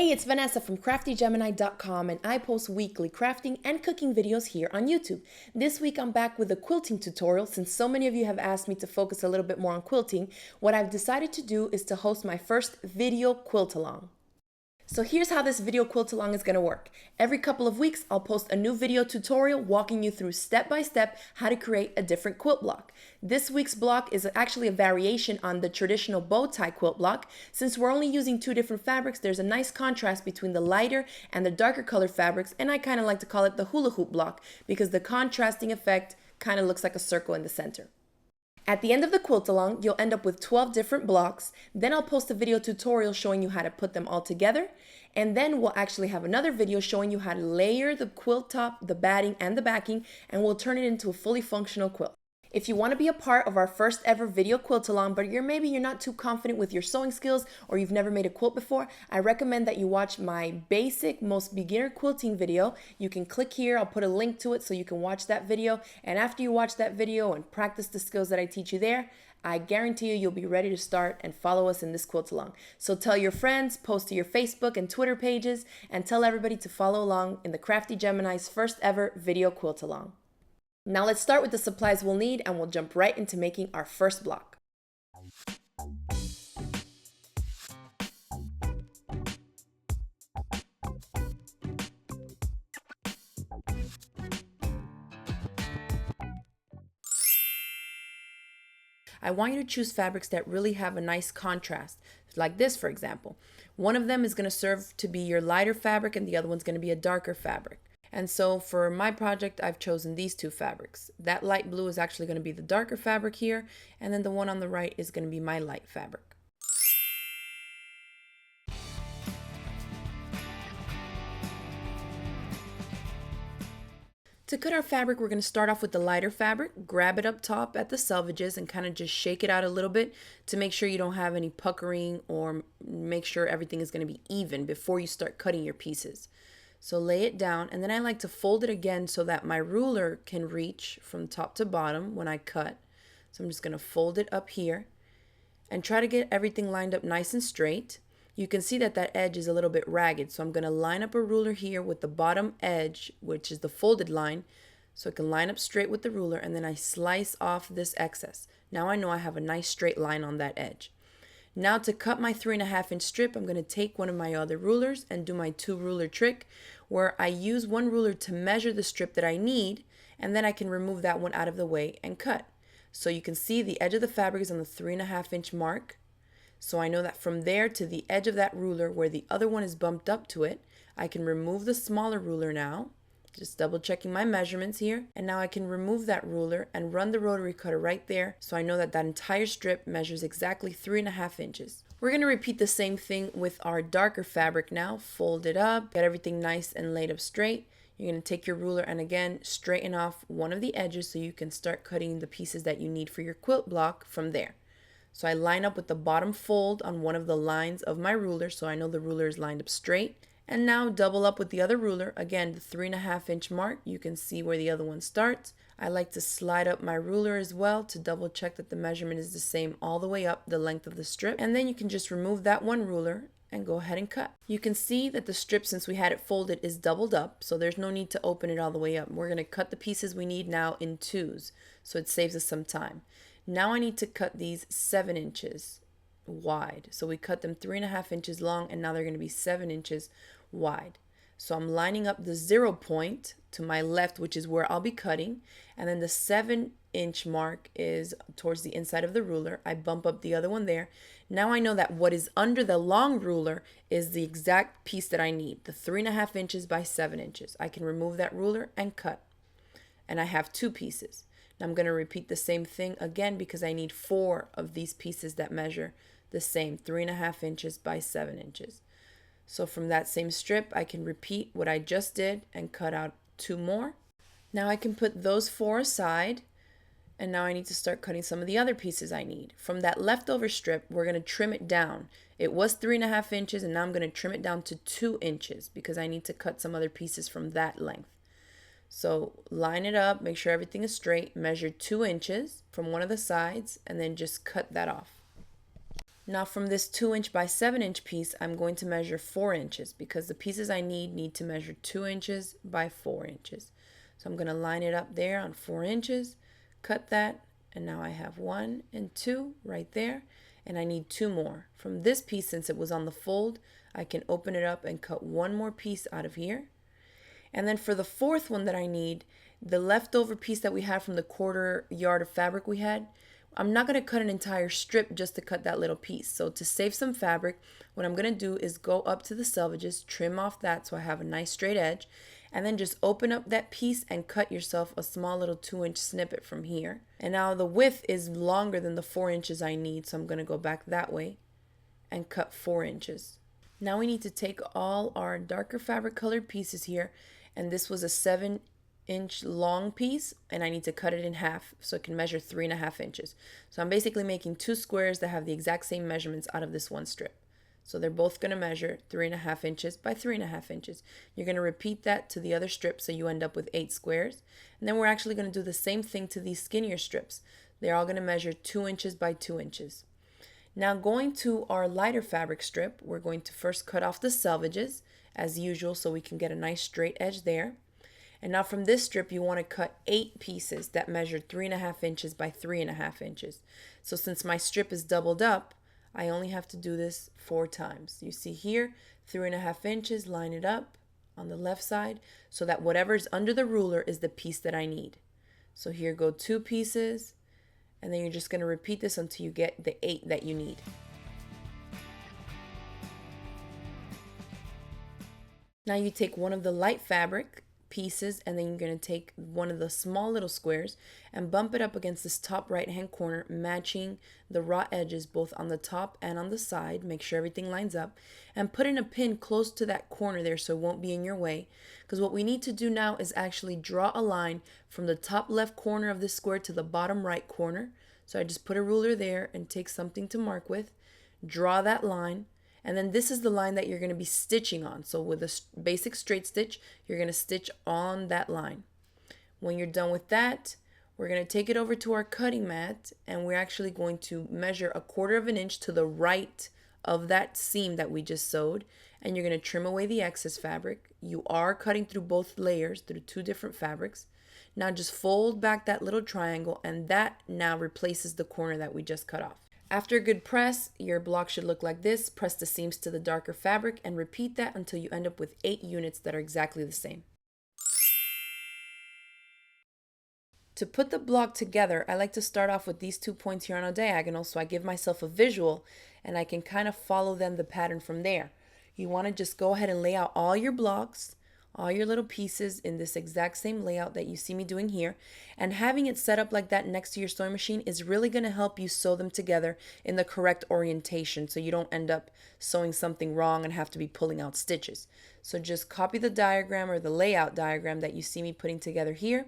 Hey, it's Vanessa from CraftyGemini.com, and I post weekly crafting and cooking videos here on YouTube. This week I'm back with a quilting tutorial. Since so many of you have asked me to focus a little bit more on quilting, what I've decided to do is to host my first video quilt along. So here's how this video quilt along is going to work. Every couple of weeks, I'll post a new video tutorial walking you through step by step how to create a different quilt block. This week's block is actually a variation on the traditional bow tie quilt block. Since we're only using two different fabrics, there's a nice contrast between the lighter and the darker color fabrics, and I kind of like to call it the hula hoop block because the contrasting effect kind of looks like a circle in the center. At the end of the quilt along, you'll end up with 12 different blocks. Then I'll post a video tutorial showing you how to put them all together. And then we'll actually have another video showing you how to layer the quilt top, the batting, and the backing, and we'll turn it into a fully functional quilt. If you want to be a part of our first ever video quilt along, but maybe you're not too confident with your sewing skills or you've never made a quilt before, I recommend that you watch my basic, most beginner quilting video. You can click here, I'll put a link to it so you can watch that video. And after you watch that video and practice the skills that I teach you there, I guarantee you'll be ready to start and follow us in this quilt along. So tell your friends, post to your Facebook and Twitter pages, and tell everybody to follow along in the Crafty Gemini's first ever video quilt along. Now let's start with the supplies we'll need, and we'll jump right into making our first block. I want you to choose fabrics that really have a nice contrast, like this for example. One of them is going to serve to be your lighter fabric and the other one's going to be a darker fabric. And so for my project, I've chosen these two fabrics. That light blue is actually going to be the darker fabric here, and then the one on the right is going to be my light fabric. To cut our fabric, we're going to start off with the lighter fabric, grab it up top at the selvages and kind of just shake it out a little bit to make sure you don't have any puckering, or make sure everything is going to be even before you start cutting your pieces. So lay it down, and then I like to fold it again so that my ruler can reach from top to bottom when I cut. So I'm just going to fold it up here and try to get everything lined up nice and straight. You can see that that edge is a little bit ragged, so I'm going to line up a ruler here with the bottom edge, which is the folded line, so it can line up straight with the ruler, and then I slice off this excess. Now I know I have a nice straight line on that edge. Now to cut my 3.5 inch strip, I'm going to take one of my other rulers and do my 2 ruler trick, where I use one ruler to measure the strip that I need, and then I can remove that one out of the way and cut. So you can see the edge of the fabric is on the 3.5 inch mark. So I know that from there to the edge of that ruler where the other one is bumped up to it, I can remove the smaller ruler now. Just double checking my measurements here, and now I can remove that ruler and run the rotary cutter right there, so I know that that entire strip measures exactly 3.5 inches. We're going to repeat the same thing with our darker fabric now. Fold it up, get everything nice and laid up straight. You're going to take your ruler and again straighten off one of the edges so you can start cutting the pieces that you need for your quilt block from there. So I line up with the bottom fold on one of the lines of my ruler so I know the ruler is lined up straight. And now double up with the other ruler, again the 3.5 inch mark. You can see where the other one starts. I like to slide up my ruler as well to double check that the measurement is the same all the way up the length of the strip. And then you can just remove that one ruler and go ahead and cut. You can see that the strip, since we had it folded, is doubled up, so there's no need to open it all the way up. We're going to cut the pieces we need now in twos, so it saves us some time. Now I need to cut these 7 inches wide. So we cut them 3.5 inches long, and now they're going to be 7 inches wide. So I'm lining up the 0 point to my left, which is where I'll be cutting, and then the 7 inch mark is towards the inside of the ruler. I bump up the other one there. Now I know that what is under the long ruler is the exact piece that I need, the 3.5 inches by 7 inches. I can remove that ruler and cut, and I have 2 pieces. Now I'm going to repeat the same thing again because I need 4 of these pieces that measure the same, 3.5 inches by 7 inches. So from that same strip, I can repeat what I just did and cut out 2 more. Now I can put those 4 aside, and now I need to start cutting some of the other pieces I need. From that leftover strip, we're going to trim it down. It was 3.5 inches, and now I'm going to trim it down to 2 inches because I need to cut some other pieces from that length. So line it up, make sure everything is straight, measure 2 inches from one of the sides, and then just cut that off. Now from this 2" by 7" piece, I'm going to measure 4" because the pieces I need to measure 2" by 4". So I'm going to line it up there on 4", cut that, and now I have 1 and 2 right there, and I need 2 more. From this piece, since it was on the fold, I can open it up and cut 1 more piece out of here. And then for the fourth one that I need, the leftover piece that we had from the 1/4 yard of fabric we had, I'm not going to cut an entire strip just to cut that little piece. So to save some fabric, what I'm going to do is go up to the selvages, trim off that so I have a nice straight edge, and then just open up that piece and cut yourself a small little 2" snippet from here. And now the width is longer than the 4" I need, so I'm going to go back that way and cut 4". Now we need to take all our darker fabric colored pieces here, and this was a 7" long piece, and I need to cut it in half so it can measure 3½ inches. So I'm basically making 2 squares that have the exact same measurements out of this one strip. So they're both going to measure 3½ inches by 3½ inches. You're going to repeat that to the other strip so you end up with 8 squares. And then we're actually going to do the same thing to these skinnier strips. They're all going to measure 2 inches by 2 inches. Now going to our lighter fabric strip, we're going to first cut off the selvages as usual so we can get a nice straight edge there. And now from this strip, you want to cut 8 pieces that measure 3½ inches by 3½ inches. So since my strip is doubled up, I only have to do this 4 times. You see here, 3½ inches, line it up on the left side so that whatever's under the ruler is the piece that I need. So here go 2 pieces, and then you're just going to repeat this until you get the 8 that you need. Now you take one of the light fabric pieces, and then you're going to take one of the small little squares and bump it up against this top right hand corner, matching the raw edges both on the top and on the side. Make sure everything lines up, and put in a pin close to that corner there so it won't be in your way, because what we need to do now is actually draw a line from the top left corner of this square to the bottom right corner. So I just put a ruler there and take something to mark with, draw that line. And then this is the line that you're going to be stitching on. So with a basic straight stitch, you're going to stitch on that line. When you're done with that, we're going to take it over to our cutting mat, and we're actually going to measure 1/4 inch to the right of that seam that we just sewed. And you're going to trim away the excess fabric. You are cutting through both layers, through 2 different fabrics. Now just fold back that little triangle, and that now replaces the corner that we just cut off. After a good press, your block should look like this. Press the seams to the darker fabric and repeat that until you end up with 8 units that are exactly the same. To put the block together, I like to start off with these 2 points here on a diagonal so I give myself a visual and I can kind of follow then the pattern from there. You want to just go ahead and lay out all your blocks, all your little pieces in this exact same layout that you see me doing here, and having it set up like that next to your sewing machine is really going to help you sew them together in the correct orientation so you don't end up sewing something wrong and have to be pulling out stitches. So just copy the diagram or the layout diagram that you see me putting together here,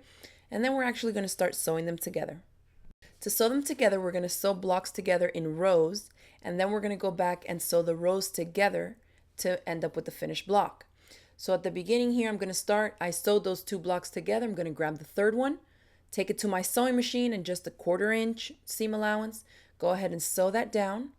and then we're actually going to start sewing them together. To sew them together, we're going to sew blocks together in rows, and then we're going to go back and sew the rows together to end up with the finished block. So at the beginning here, I'm going to start, I sewed those 2 blocks together. I'm going to grab the third one, take it to my sewing machine and just a 1/4 inch seam allowance. Go ahead and sew that down.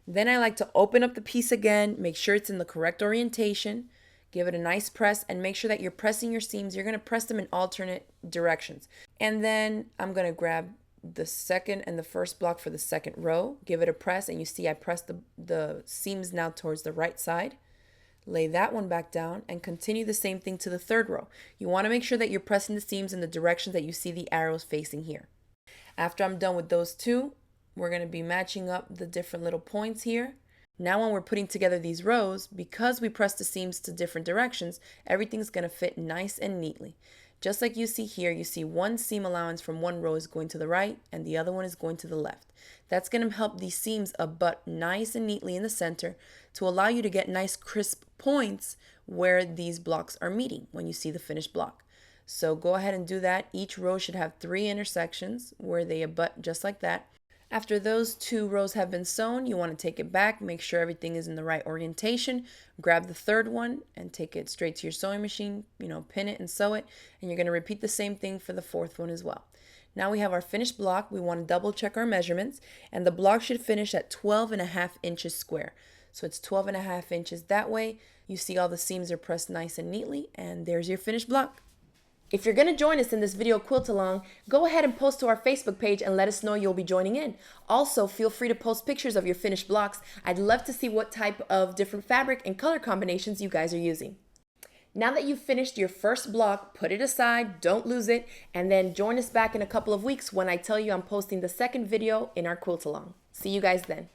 Then I like to open up the piece again, make sure it's in the correct orientation, give it a nice press, and make sure that you're pressing your seams. You're going to press them in alternate directions. And then I'm going to grab the second and the first block for the second row, give it a press, and you see I pressed the seams now towards the right side. Lay that one back down and continue the same thing to the third row. You want to make sure that you're pressing the seams in the direction that you see the arrows facing here. After I'm done with those 2, we're going to be matching up the different little points here. Now when we're putting together these rows, because we press the seams to different directions, everything's going to fit nice and neatly. Just like you see here, you see one seam allowance from one row is going to the right and the other one is going to the left. That's going to help these seams abut nice and neatly in the center to allow you to get nice crisp points where these blocks are meeting when you see the finished block. So go ahead and do that. Each row should have 3 intersections where they abut just like that. After those 2 rows have been sewn, you want to take it back, make sure everything is in the right orientation, grab the third one and take it straight to your sewing machine, pin it and sew it, and you're going to repeat the same thing for the fourth one as well. Now we have our finished block. We want to double check our measurements, and the block should finish at 12.5 inches square. So it's 12.5 inches that way. You see all the seams are pressed nice and neatly, and there's your finished block. If you're going to join us in this video quilt along, go ahead and post to our Facebook page and let us know you'll be joining in. Also, feel free to post pictures of your finished blocks. I'd love to see what type of different fabric and color combinations you guys are using. Now that you've finished your first block, put it aside, don't lose it, and then join us back in a couple of weeks when I tell you I'm posting the second video in our quilt along. See you guys then.